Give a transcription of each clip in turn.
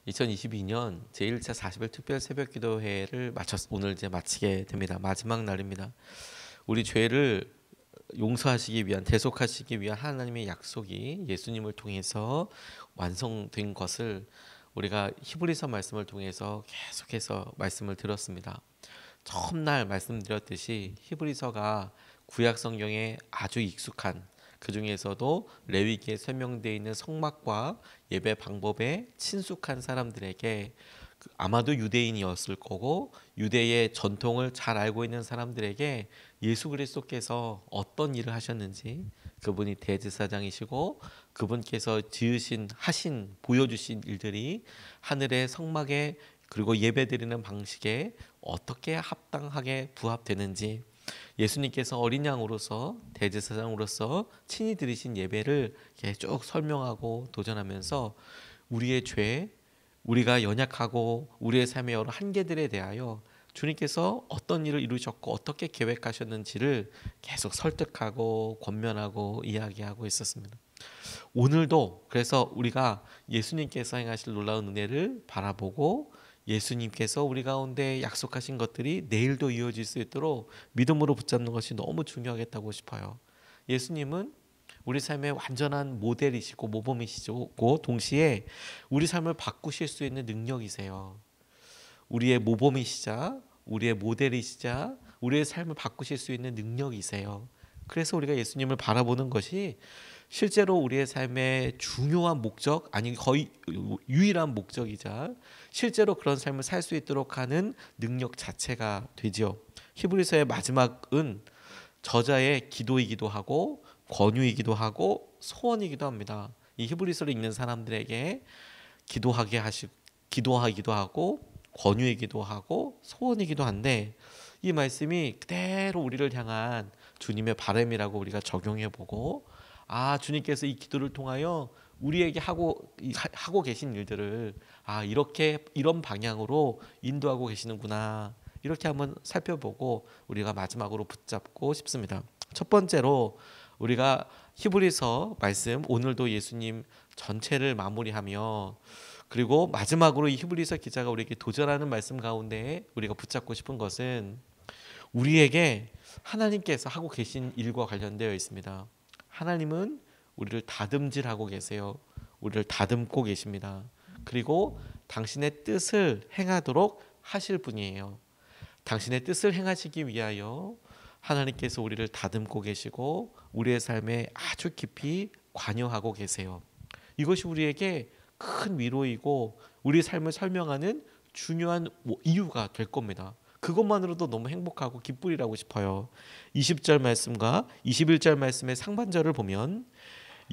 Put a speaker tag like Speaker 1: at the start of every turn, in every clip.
Speaker 1: 2022년 제1차 40일 특별 새벽 기도회를 오늘 이제 마치게 됩니다. 마지막 날입니다. 우리 죄를 용서하시기 위한, 대속하시기 위한 하나님의 약속이 예수님을 통해서 완성된 것을 우리가 히브리서 말씀을 통해서 계속해서 말씀을 들었습니다. 처음날 말씀드렸듯이 히브리서가 구약 성경에 아주 익숙한, 그 중에서도 레위기에 설명되어 있는 성막과 예배 방법에 친숙한 사람들에게, 아마도 유대인이었을 거고 유대의 전통을 잘 알고 있는 사람들에게 예수 그리스도께서 어떤 일을 하셨는지, 그분이 대제사장이시고 그분께서 보여주신 일들이 하늘의 성막에 그리고 예배드리는 방식에 어떻게 합당하게 부합되는지, 예수님께서 어린 양으로서 대제사장으로서 친히 드리신 예배를 쭉 설명하고 도전하면서 우리의 죄, 우리가 연약하고 우리의 삶의 여러 한계들에 대하여 주님께서 어떤 일을 이루셨고 어떻게 계획하셨는지를 계속 설득하고 권면하고 이야기하고 있었습니다. 오늘도 그래서 우리가 예수님께서 행하실 놀라운 은혜를 바라보고 예수님께서 우리 가운데 약속하신 것들이 내일도 이어질 수 있도록 믿음으로 붙잡는 것이 너무 중요하겠다고 싶어요. 예수님은 우리 삶의 완전한 모델이시고 모범이시고 동시에 우리 삶을 바꾸실 수 있는 능력이세요. 우리의 모범이시자, 우리의 모델이시자, 우리의 삶을 바꾸실 수 있는 능력이세요. 그래서 우리가 예수님을 바라보는 것이 실제로 우리의 삶의 중요한 목적, 아니 거의 유일한 목적이자 실제로 그런 삶을 살 수 있도록 하는 능력 자체가 되죠. 히브리서의 마지막은 저자의 기도이기도 하고 권유이기도 하고 소원이기도 합니다. 이 히브리서를 읽는 사람들에게 기도하기도 하고 권유이기도 하고 소원이기도 한데, 이 말씀이 그대로 우리를 향한 주님의 바람이라고 우리가 적용해보고, 주님께서 이 기도를 통하여 우리에게 하고 계신 일들을 이런 방향으로 인도하고 계시는구나, 이렇게 한번 살펴보고 우리가 마지막으로 붙잡고 싶습니다. 첫 번째로 우리가 히브리서 말씀, 오늘도 예수님 전체를 마무리하며 그리고 마지막으로 이 히브리서 기자가 우리에게 도전하는 말씀 가운데 우리가 붙잡고 싶은 것은 우리에게 하나님께서 하고 계신 일과 관련되어 있습니다. 하나님은 우리를 다듬질하고 계세요. 우리를 다듬고 계십니다. 그리고 당신의 뜻을 행하도록 하실 분이에요. 당신의 뜻을 행하시기 위하여 하나님께서 우리를 다듬고 계시고 우리의 삶에 아주 깊이 관여하고 계세요. 이것이 우리에게 큰 위로이고 우리 삶을 설명하는 중요한 이유가 될 겁니다. 그것만으로도 너무 행복하고 기쁘리라고 싶어요. 20절 말씀과 21절 말씀의 상반절을 보면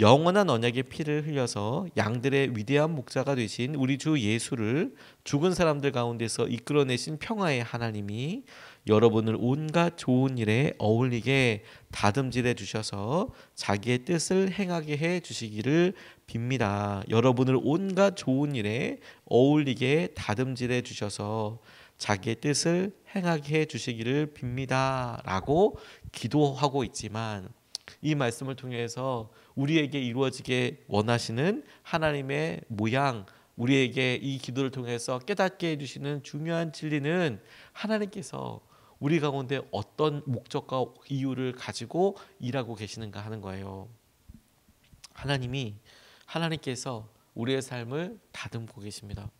Speaker 1: 영원한 언약의 피를 흘려서 양들의 위대한 목자가 되신 우리 주 예수를 죽은 사람들 가운데서 이끌어내신 평화의 하나님이 여러분을 온갖 좋은 일에 어울리게 다듬질해 주셔서 자기의 뜻을 행하게 해 주시기를 빕니다. 여러분을 온갖 좋은 일에 어울리게 다듬질해 주셔서 자기의 뜻을 행하게 해 주시기를 빕니다 라고 기도하고 있지만, 이 말씀을 통해서 우리에게 이루어지게 원하시는 하나님의 모양, 우리에게 이 기도를 통해서 깨닫게 해주시는 중요한 진리는 하나님께서 우리 가운데 어떤 목적과 이유를 가지고 일하고 계시는가 하는 거예요. 하나님께서 우리의 삶을 다듬고 계십니다.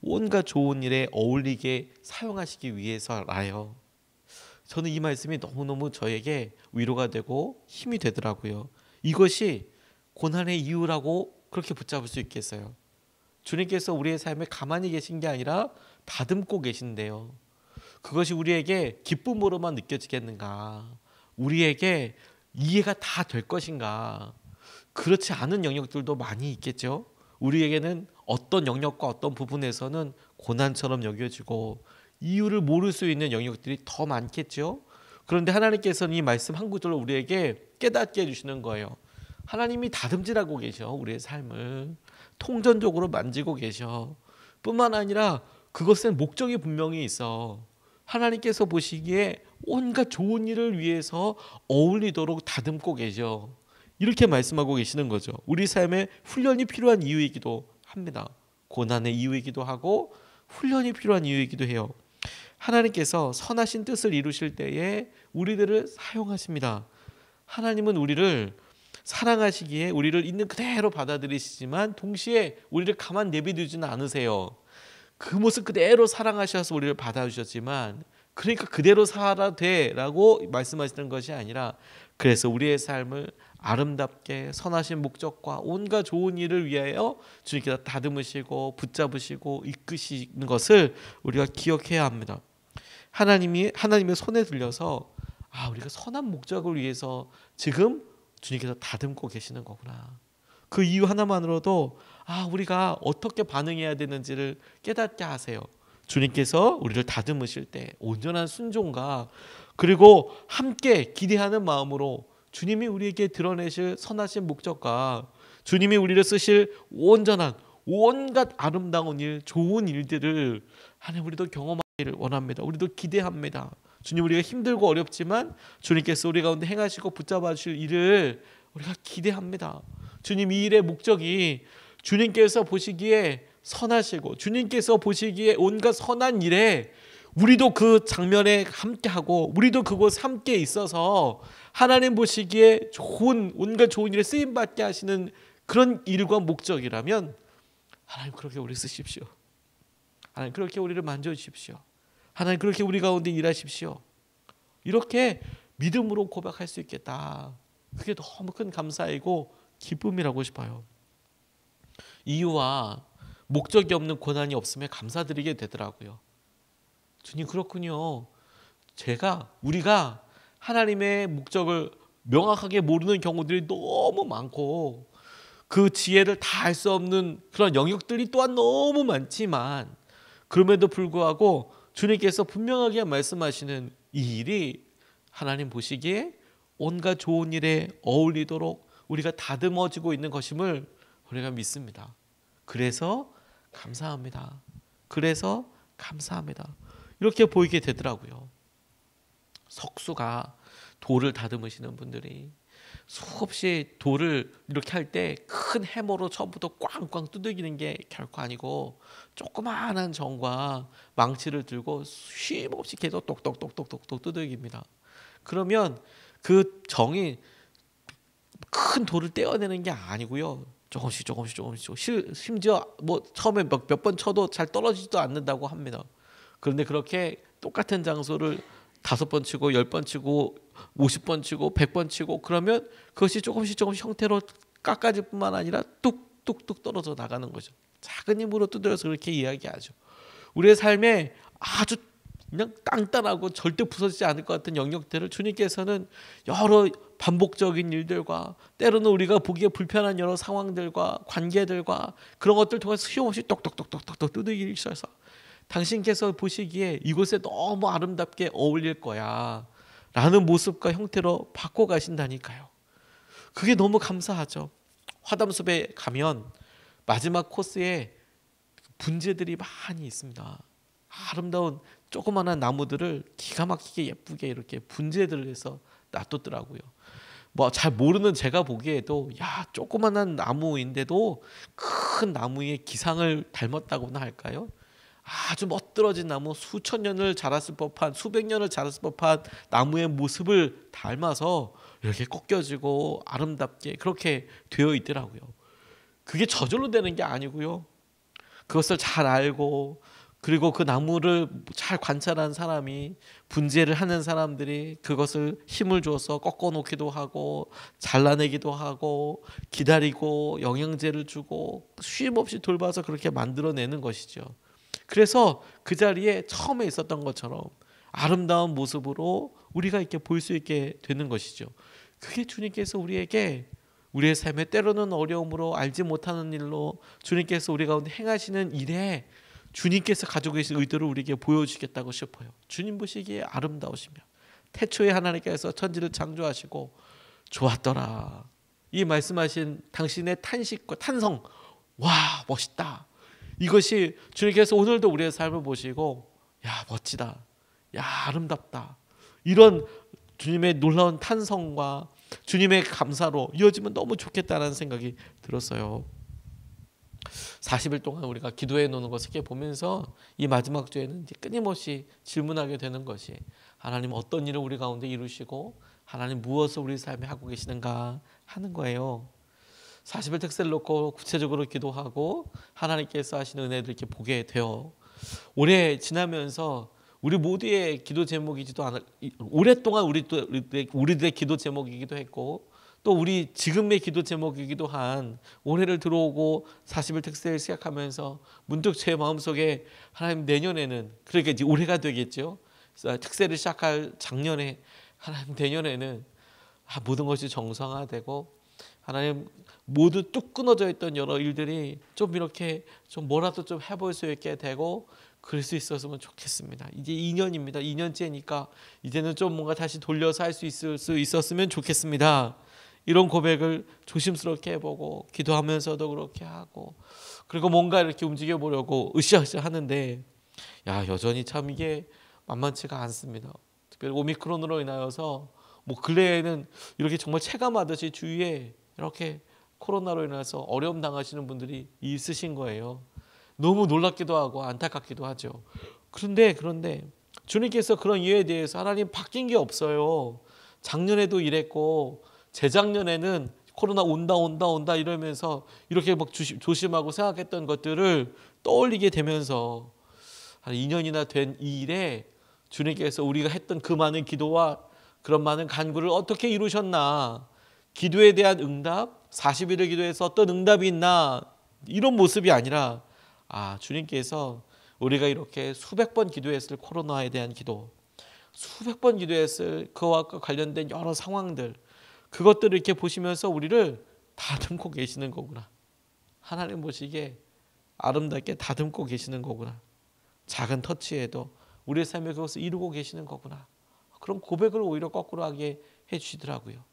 Speaker 1: 온갖 좋은 일에 어울리게 사용하시기 위해서라요. 저는 이 말씀이 너무너무 저에게 위로가 되고 힘이 되더라고요. 이것이 고난의 이유라고 그렇게 붙잡을 수 있겠어요. 주님께서 우리의 삶에 가만히 계신 게 아니라 다듬고 계신데요. 그것이 우리에게 기쁨으로만 느껴지겠는가? 우리에게 이해가 다 될 것인가? 그렇지 않은 영역들도 많이 있겠죠. 우리에게는 어떤 영역과 어떤 부분에서는 고난처럼 여겨지고 이유를 모를 수 있는 영역들이 더 많겠죠. 그런데 하나님께서는 이 말씀 한 구절로 우리에게 깨닫게 해주시는 거예요. 하나님이 다듬질하고 계셔. 우리의 삶을 통전적으로 만지고 계셔. 뿐만 아니라 그것은 목적이 분명히 있어. 하나님께서 보시기에 온갖 좋은 일을 위해서 어울리도록 다듬고 계셔. 이렇게 말씀하고 계시는 거죠. 우리 삶에 훈련이 필요한 이유이기도 합니다. 고난의 이유이기도 하고 훈련이 필요한 이유이기도 해요. 하나님께서 선하신 뜻을 이루실 때에 우리들을 사용하십니다. 하나님은 우리를 사랑하시기에 우리를 있는 그대로 받아들이시지만 동시에 우리를 가만 내비두지는 않으세요. 그 모습 그대로 사랑하셔서 우리를 받아주셨지만 그러니까 그대로 살아도 돼라고 말씀하시는 것이 아니라 그래서 우리의 삶을 아름답게 선하신 목적과 온갖 좋은 일을 위하여 주님께서 다듬으시고 붙잡으시고 이끄시는 것을 우리가 기억해야 합니다. 하나님의 손에 들려서 우리가 선한 목적을 위해서 지금 주님께서 다듬고 계시는 거구나. 그 이유 하나만으로도 우리가 어떻게 반응해야 되는지를 깨닫게 하세요. 주님께서 우리를 다듬으실 때 온전한 순종과 그리고 함께 기대하는 마음으로 주님이 우리에게 드러내실 선하신 목적과 주님이 우리를 쓰실 온전한 온갖 아름다운 일, 좋은 일들을 하나님 우리도 경험하기를 원합니다. 우리도 기대합니다. 주님 우리가 힘들고 어렵지만 주님께서 우리 가운데 행하시고 붙잡아 주실 일을 우리가 기대합니다. 주님 이 일의 목적이 주님께서 보시기에 선하시고 주님께서 보시기에 온갖 선한 일에 우리도 그 장면에 함께하고 우리도 그곳 함께 있어서 하나님 보시기에 온갖 좋은 일에 쓰임받게 하시는 그런 일과 목적이라면 하나님 그렇게 우리 쓰십시오. 하나님 그렇게 우리를 만져주십시오. 하나님 그렇게 우리 가운데 일하십시오. 이렇게 믿음으로 고백할 수 있겠다. 그게 너무 큰 감사이고 기쁨이라고 싶어요. 이유와 목적이 없는 고난이 없음에 감사드리게 되더라고요. 주님 그렇군요. 우리가 하나님의 목적을 명확하게 모르는 경우들이 너무 많고 그 지혜를 다 알 수 없는 그런 영역들이 또한 너무 많지만 그럼에도 불구하고 주님께서 분명하게 말씀하시는 이 일이 하나님 보시기에 온갖 좋은 일에 어울리도록 우리가 다듬어지고 있는 것임을 우리가 믿습니다. 그래서 감사합니다. 이렇게 보이게 되더라고요. 석수가 돌을 다듬으시는 분들이 수없이 돌을 이렇게 할 때 큰 해머로 처음부터 꽝꽝 두들기는 게 결코 아니고 조그마한 정과 망치를 들고 쉼없이 계속 똑똑똑똑똑 두들깁니다. 그러면 그 정이 큰 돌을 떼어내는 게 아니고요. 조금씩 심지어 처음에 몇 번 쳐도 잘 떨어지지도 않는다고 합니다. 그런데 그렇게 똑같은 장소를 5번 치고 10번 치고 50번 치고 100번 치고 그러면 그것이 조금씩 형태로 깎아질 뿐만 아니라 뚝뚝뚝 떨어져 나가는 거죠. 작은 힘으로 두드려서 그렇게 이야기하죠. 우리의 삶에 아주 그냥 단단하고 절대 부서지지 않을 것 같은 영역들을 주님께서는 여러 반복적인 일들과 때로는 우리가 보기에 불편한 여러 상황들과 관계들과 그런 것들 통해서 수용없이 똑똑똑똑똑 두들기셔서 당신께서 보시기에 이곳에 너무 아름답게 어울릴 거야 라는 모습과 형태로 바꿔가신다니까요. 그게 너무 감사하죠. 화담숲에 가면 마지막 코스에 분재들이 많이 있습니다. 아름다운 조그마한 나무들을 기가 막히게 예쁘게 이렇게 분재들을 해서 놔뒀더라고요. 잘 모르는 제가 보기에도 조그마한 나무인데도 큰 나무의 기상을 닮았다고나 할까요? 아주 멋들어진 나무, 수천 년을 자랐을 법한, 수백 년을 자랐을 법한 나무의 모습을 닮아서 이렇게 꺾여지고 아름답게 그렇게 되어 있더라고요. 그게 저절로 되는 게 아니고요. 그것을 잘 알고 그리고 그 나무를 잘 관찰한 사람이, 분재를 하는 사람들이 그것을 힘을 줘서 꺾어 놓기도 하고 잘라내기도 하고 기다리고 영양제를 주고 쉼없이 돌봐서 그렇게 만들어내는 것이죠. 그래서 그 자리에 처음에 있었던 것처럼 아름다운 모습으로 우리가 이렇게 볼 수 있게 되는 것이죠. 그게 주님께서 우리에게 우리의 삶에 때로는 어려움으로 알지 못하는 일로 주님께서 우리 가운데 행하시는 일에 주님께서 가지고 계신 의도를 우리에게 보여주겠다고 싶어요. 주님 보시기에 아름다우시며 태초에 하나님께서 천지를 창조하시고 좋았더라. 이 말씀하신 당신의 탄식과 탄성, 와 멋있다. 이것이 주님께서 오늘도 우리의 삶을 보시고 멋지다, 아름답다, 이런 주님의 놀라운 탄성과 주님의 감사로 이어지면 너무 좋겠다는 생각이 들었어요. 40일 동안 우리가 기도해 놓는 것을 이렇게 보면서 이 마지막 주에는 이제 끊임없이 질문하게 되는 것이 하나님 어떤 일을 우리 가운데 이루시고 하나님 무엇을 우리 삶에 하고 계시는가 하는 거예요. 40일 특세를 놓고 구체적으로 기도하고 하나님께서 하시는 은혜를 이렇게 보게 돼요. 올해 지나면서 우리 모두의 기도 제목이지도 않을 오랫동안 우리들의 기도 제목이기도 했고 또 우리 지금의 기도 제목이기도 한 올해를 들어오고 40일 특세를 시작하면서 문득 제 마음속에 하나님 내년에는 그러니까 이제 올해가 되겠죠. 특세를 시작할 작년에 하나님 내년에는 모든 것이 정상화되고 하나님 모두 뚝 끊어져 있던 여러 일들이 좀 이렇게 좀 뭐라도 좀 해볼 수 있게 되고 그럴 수 있었으면 좋겠습니다. 이제 2년입니다. 2년째니까 이제는 좀 뭔가 다시 돌려서 할 수 있었으면 좋겠습니다. 이런 고백을 조심스럽게 해보고 기도하면서도 그렇게 하고 그리고 뭔가 이렇게 움직여 보려고 으쌰으쌰 하는데 여전히 참 이게 만만치가 않습니다. 특별히 오미크론으로 인하여서 뭐 근래에는 이렇게 정말 체감하듯이 주위에 이렇게 코로나로 인해서 어려움 당하시는 분들이 있으신 거예요. 너무 놀랍기도 하고 안타깝기도 하죠. 그런데 주님께서 그런 이유에 대해서 하나님 바뀐 게 없어요. 작년에도 이랬고 재작년에는 코로나 온다 이러면서 이렇게 막 조심하고 생각했던 것들을 떠올리게 되면서 한 2년이나 된 이 일에 주님께서 우리가 했던 그 많은 기도와 그런 많은 간구를 어떻게 이루셨나, 기도에 대한 응답, 40일을 기도해서 어떤 응답이 있나, 이런 모습이 아니라 주님께서 우리가 이렇게 수백 번 기도했을 코로나에 대한 기도, 수백 번 기도했을 그와 관련된 여러 상황들, 그것들을 이렇게 보시면서 우리를 다듬고 계시는 거구나. 하나님 보시기에 아름답게 다듬고 계시는 거구나. 작은 터치에도 우리의 삶에 그것을 이루고 계시는 거구나. 그런 고백을 오히려 거꾸로 하게 해주시더라고요.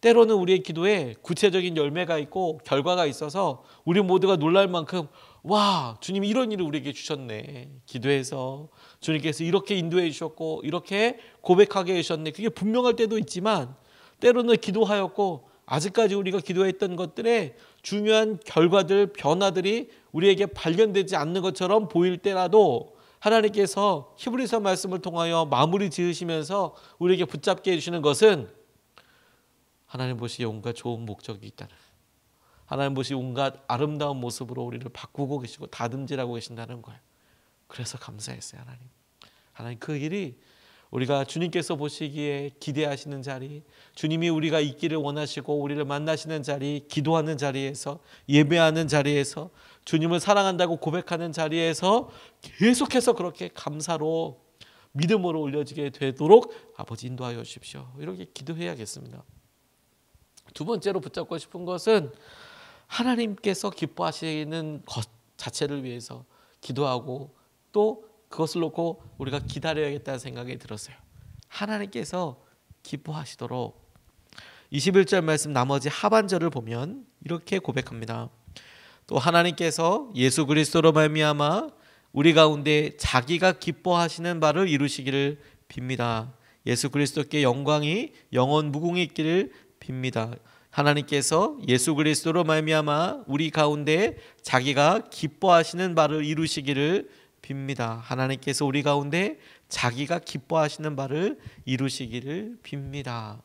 Speaker 1: 때로는 우리의 기도에 구체적인 열매가 있고 결과가 있어서 우리 모두가 놀랄 만큼 와, 주님이 이런 일을 우리에게 주셨네. 기도해서 주님께서 이렇게 인도해 주셨고 이렇게 고백하게 해주셨네. 그게 분명할 때도 있지만 때로는 기도하였고 아직까지 우리가 기도했던 것들의 중요한 결과들, 변화들이 우리에게 발견되지 않는 것처럼 보일 때라도 하나님께서 히브리서 말씀을 통하여 마무리 지으시면서 우리에게 붙잡게 해주시는 것은 하나님 보시기에 온갖 좋은 목적이 있다는, 하나님 보시기에 온갖 아름다운 모습으로 우리를 바꾸고 계시고 다듬질하고 계신다는 거예요. 그래서 감사했어요. 하나님 그 일이 우리가 주님께서 보시기에 기대하시는 자리, 주님이 우리가 있기를 원하시고 우리를 만나시는 자리, 기도하는 자리에서, 예배하는 자리에서, 주님을 사랑한다고 고백하는 자리에서 계속해서 그렇게 감사로 믿음으로 올려지게 되도록 아버지 인도하여 주십시오. 이렇게 기도해야겠습니다. 두 번째로 붙잡고 싶은 것은 하나님께서 기뻐하시는 것 자체를 위해서 기도하고 또 그것을 놓고 우리가 기다려야겠다는 생각이 들었어요. 하나님께서 기뻐하시도록 21절 말씀 나머지 하반절을 보면 이렇게 고백합니다. 또 하나님께서 예수 그리스도로 말미암아 우리 가운데 자기가 기뻐하시는 바를 이루시기를 빕니다. 예수 그리스도께 영광이 영원 무궁히 있기를 빕니다. 하나님께서 예수 그리스도로 말미암아 우리 가운데 자기가 기뻐하시는 바를 이루시기를 빕니다. 하나님께서 우리 가운데 자기가 기뻐하시는 바를 이루시기를 빕니다.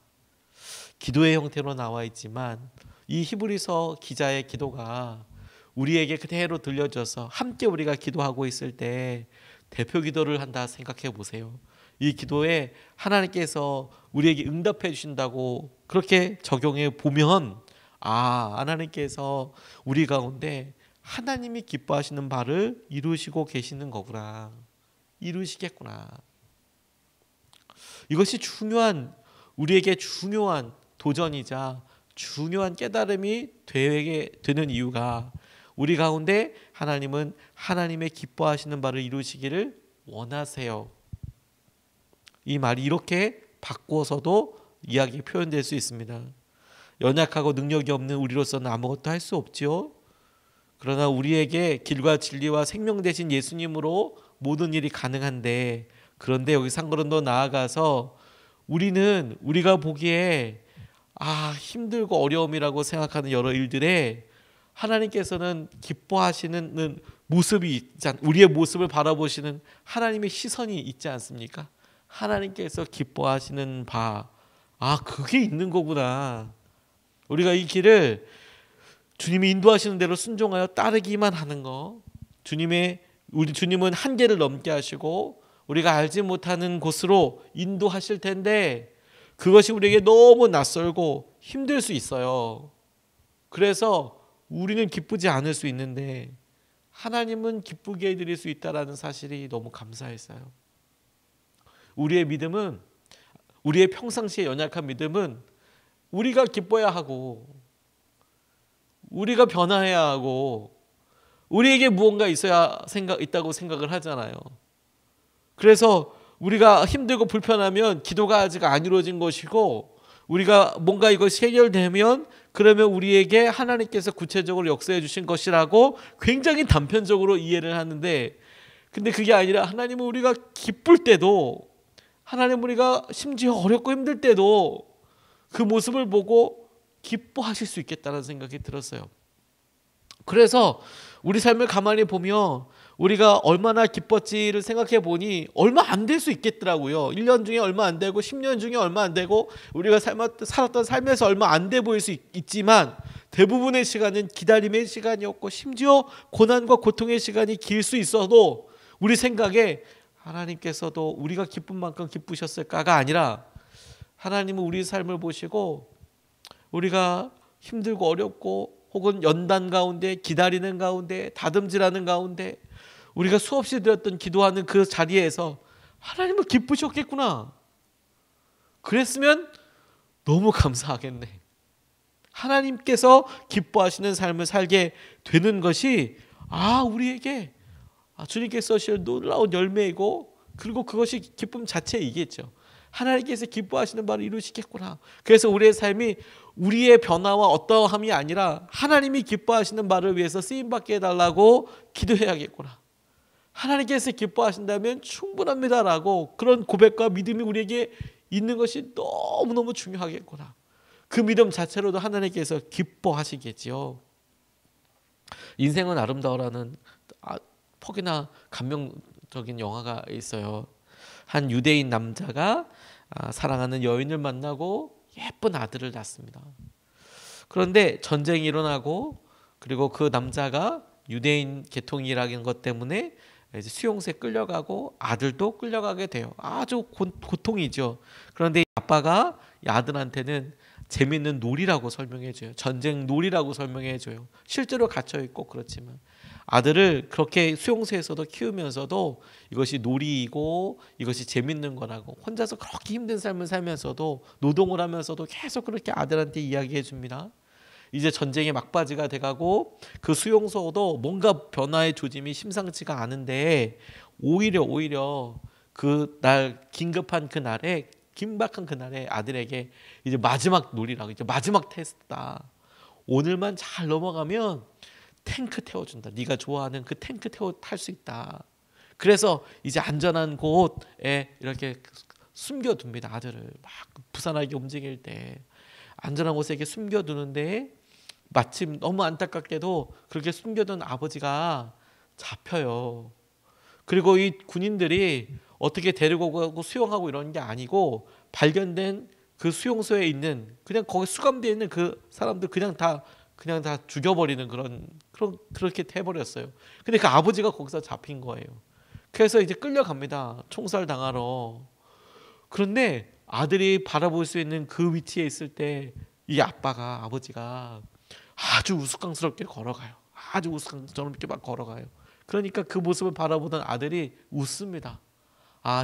Speaker 1: 기도의 형태로 나와 있지만 이 히브리서 기자의 기도가 우리에게 그대로 들려져서 함께 우리가 기도하고 있을 때 대표 기도를 한다 생각해 보세요. 이 기도에 하나님께서 우리에게 응답해 주신다고 그렇게 적용해 보면 하나님께서 우리 가운데 하나님이 기뻐하시는 바를 이루시고 계시는 거구나. 이루시겠구나. 이것이 우리에게 중요한 도전이자 중요한 깨달음이 되게 되는 이유가 우리 가운데 하나님은 하나님의 기뻐하시는 바를 이루시기를 원하세요. 이 말이 이렇게 바꿔서도 이야기 표현될 수 있습니다. 연약하고 능력이 없는 우리로서는 아무것도 할 수 없지요. 그러나 우리에게 길과 진리와 생명 되신 예수님으로 모든 일이 가능한데, 그런데 여기서 한 걸음 더 나아가서 우리가 보기에 힘들고 어려움이라고 생각하는 여러 일들에 하나님께서는 기뻐하시는 모습이 있지 우리의 모습을 바라보시는 하나님의 시선이 있지 않습니까? 하나님께서 기뻐하시는 바, 그게 있는 거구나. 우리가 이 길을 주님이 인도하시는 대로 순종하여 따르기만 하는 거. 우리 주님은 한계를 넘게 하시고 우리가 알지 못하는 곳으로 인도하실 텐데 그것이 우리에게 너무 낯설고 힘들 수 있어요. 그래서 우리는 기쁘지 않을 수 있는데 하나님은 기쁘게 해드릴 수 있다는 사실이 너무 감사했어요. 우리의 믿음은, 우리의 평상시에 연약한 믿음은 우리가 기뻐야 하고 우리가 변화해야 하고 우리에게 무언가 있다고 생각을 하잖아요. 그래서 우리가 힘들고 불편하면 기도가 아직 안 이루어진 것이고 우리가 뭔가 이것이 해결되면 그러면 우리에게 하나님께서 구체적으로 역사해 주신 것이라고 굉장히 단편적으로 이해를 하는데, 근데 그게 아니라 하나님은 우리가 기쁠 때도, 하나님은 우리가 심지어 어렵고 힘들 때도 그 모습을 보고 기뻐하실 수 있겠다는 생각이 들었어요. 그래서 우리 삶을 가만히 보며 우리가 얼마나 기뻤지를 생각해 보니 얼마 안 될 수 있겠더라고요. 1년 중에 얼마 안 되고 10년 중에 얼마 안 되고 우리가 살았던 삶에서 얼마 안 돼 보일 수 있지만 대부분의 시간은 기다림의 시간이었고 심지어 고난과 고통의 시간이 길 수 있어도 우리 생각에 하나님께서도 우리가 기쁜 만큼 기쁘셨을까가 아니라 하나님은 우리 삶을 보시고 우리가 힘들고 어렵고 혹은 연단 가운데 기다리는 가운데 다듬질하는 가운데 우리가 수없이 드렸던 기도하는 그 자리에서 하나님은 기쁘셨겠구나. 그랬으면 너무 감사하겠네. 하나님께서 기뻐하시는 삶을 살게 되는 것이 우리에게 주님께서 주실 놀라운 열매이고 그리고 그것이 기쁨 자체이겠죠. 하나님께서 기뻐하시는 바를 이루시겠구나. 그래서 우리의 삶이 우리의 변화와 어떠함이 아니라 하나님이 기뻐하시는 바를 위해서 쓰임받게 해달라고 기도해야겠구나. 하나님께서 기뻐하신다면 충분합니다라고 그런 고백과 믿음이 우리에게 있는 것이 너무너무 중요하겠구나. 그 믿음 자체로도 하나님께서 기뻐하시겠지요. 인생은 아름다워라는 퍽이나 감명적인 영화가 있어요. 한 유대인 남자가 사랑하는 여인을 만나고 예쁜 아들을 낳습니다. 그런데 전쟁이 일어나고 그리고 그 남자가 유대인 계통이라는 것 때문에 이제 수용소에 끌려가고 아들도 끌려가게 돼요. 아주 고통이죠. 그런데 아빠가 이 아들한테는 재밌는 놀이라고 설명해줘요. 전쟁 놀이라고 설명해줘요. 실제로 갇혀있고 그렇지만 아들을 그렇게 수용소에서도 키우면서도 이것이 놀이이고 이것이 재밌는 거라고 혼자서 그렇게 힘든 삶을 살면서도 노동을 하면서도 계속 그렇게 아들한테 이야기해 줍니다. 이제 전쟁의 막바지가 돼가고 그 수용소도 뭔가 변화의 조짐이 심상치가 않은데 오히려 그날 긴박한 그날에 아들에게 이제 마지막 놀이라고 이제 마지막 테스트다. 오늘만 잘 넘어가면 탱크 태워준다. 네가 좋아하는 그 탱크 탈 수 있다. 그래서 이제 안전한 곳에 이렇게 숨겨둡니다. 아들을 막 부산하게 움직일 때 안전한 곳에 이렇게 숨겨두는데 마침 너무 안타깝게도 그렇게 숨겨둔 아버지가 잡혀요. 그리고 이 군인들이 어떻게 데리고 가고 수용하고 이런 게 아니고 발견된 그 수용소에 있는 그냥 거기 수감되어 있는 그 사람들 그냥 다 죽여버리는 그렇게 해버렸어요. 근데 그 아버지가 거기서 잡힌 거예요. 그래서 이제 끌려갑니다. 총살 당하러. 그런데 아들이 바라볼 수 있는 그 위치에 있을 때 이 아버지가 아주 우스꽝스럽게 걸어가요. 아주 우스꽝스럽게 막 걸어가요. 그러니까 그 모습을 바라보던 아들이 웃습니다.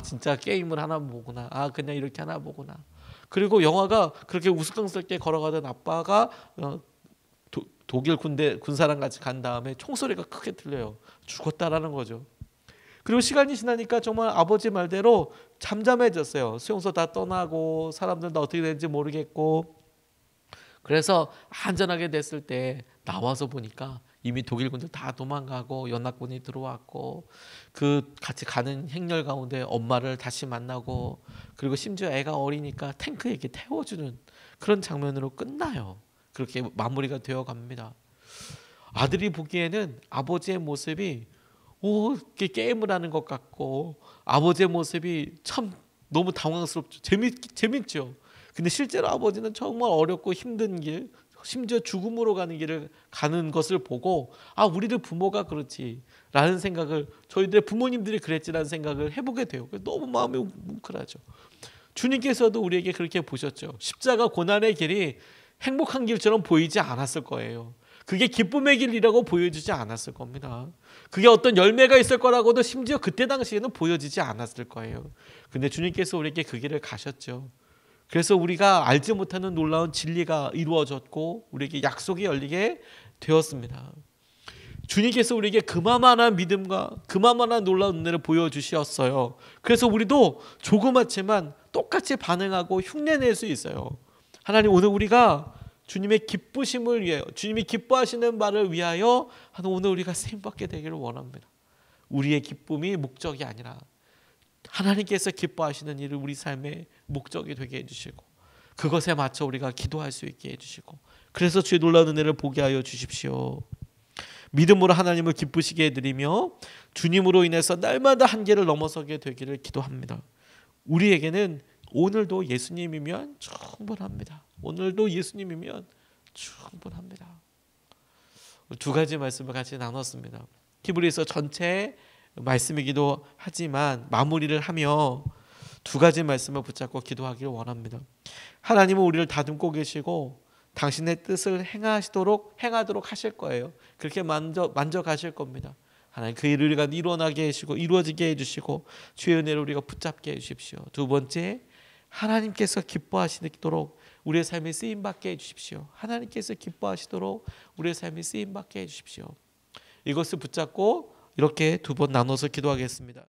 Speaker 1: 진짜 게임을 하나 보구나. 그냥 이렇게 하나 보구나. 그리고 영화가 그렇게 우스꽝스럽게 걸어가던 아빠가 독일 군사랑 같이 간 다음에 총소리가 크게 들려요. 죽었다라는 거죠. 그리고 시간이 지나니까 정말 아버지 말대로 잠잠해졌어요. 수용소 다 떠나고 사람들도 어떻게 되는지 모르겠고 그래서 안전하게 됐을 때 나와서 보니까 이미 독일 군들 다 도망가고 연합군이 들어왔고 그 같이 가는 행렬 가운데 엄마를 다시 만나고 그리고 심지어 애가 어리니까 탱크에 이렇게 태워주는 그런 장면으로 끝나요. 그렇게 마무리가 되어 갑니다. 아들이 보기에는 아버지의 모습이 이렇게 게임을 하는 것 같고 아버지의 모습이 참 너무 당황스럽죠. 재밌죠. 근데 실제로 아버지는 정말 어렵고 힘든 길, 심지어 죽음으로 가는 길을 가는 것을 보고 우리들 부모가 그렇지라는 생각을, 저희들의 부모님들이 그랬지라는 생각을 해보게 돼요. 너무 마음이 뭉클하죠. 주님께서도 우리에게 그렇게 보셨죠. 십자가 고난의 길이 행복한 길처럼 보이지 않았을 거예요. 그게 기쁨의 길이라고 보여주지 않았을 겁니다. 그게 어떤 열매가 있을 거라고도 심지어 그때 당시에는 보여지지 않았을 거예요. 근데 주님께서 우리에게 그 길을 가셨죠. 그래서 우리가 알지 못하는 놀라운 진리가 이루어졌고 우리에게 약속이 열리게 되었습니다. 주님께서 우리에게 그만한 믿음과 그만한 놀라운 은혜를 보여주셨어요. 그래서 우리도 조그맣지만 똑같이 반응하고 흉내낼 수 있어요. 하나님, 오늘 우리가 주님의 기쁘심을 위하여, 주님이 기뻐하시는 바를 위하여 오늘 우리가 쓰임받게 되기를 원합니다. 우리의 기쁨이 목적이 아니라 하나님께서 기뻐하시는 일을 우리 삶의 목적이 되게 해주시고 그것에 맞춰 우리가 기도할 수 있게 해주시고, 그래서 주의 놀라운 은혜를 보게 하여 주십시오. 믿음으로 하나님을 기쁘시게 해드리며 주님으로 인해서 날마다 한계를 넘어서게 되기를 기도합니다. 우리에게는 오늘도 예수님이면 충분합니다. 오늘도 예수님이면 충분합니다. 두 가지 말씀을 같이 나눴습니다. 히브리서 전체 말씀이기도 하지만 마무리를 하며 두 가지 말씀을 붙잡고 기도하기를 원합니다. 하나님은 우리를 다듬고 계시고 당신의 뜻을 행하도록 하실 거예요. 그렇게 만져가실 겁니다. 하나님, 그 일을 우리가 일어나게 해주시고 이루어지게 해주시고 주의 은혜를 우리가 붙잡게 해주십시오. 두 번째, 하나님께서 기뻐하시도록 우리의 삶이 쓰임받게 해주십시오. 하나님께서 기뻐하시도록 우리의 삶이 쓰임받게 해주십시오. 이것을 붙잡고 이렇게 두 번 나눠서 기도하겠습니다.